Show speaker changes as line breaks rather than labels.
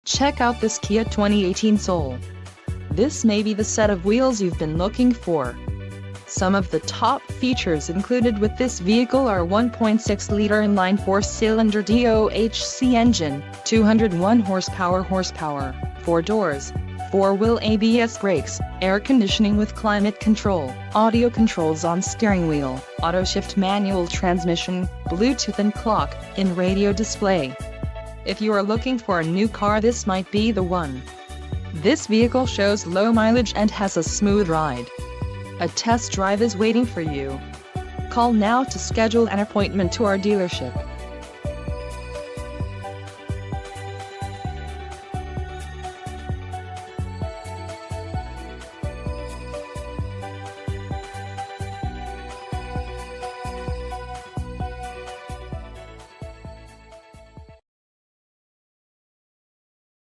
Check out this Kia 2018 Soul. This may be the set of wheels you've been looking for. Some of the top features included with this vehicle are 1.6-liter inline four-cylinder DOHC engine, 201 horsepower, 4 doors, 4-wheel ABS brakes, air conditioning with climate control, audio controls on steering wheel, auto-shift manual transmission, Bluetooth and clock-in radio display. If you are looking for a new car, this might be the one. This vehicle shows low mileage and has a smooth ride. A test drive is waiting for you. Call now to schedule an appointment to our dealership.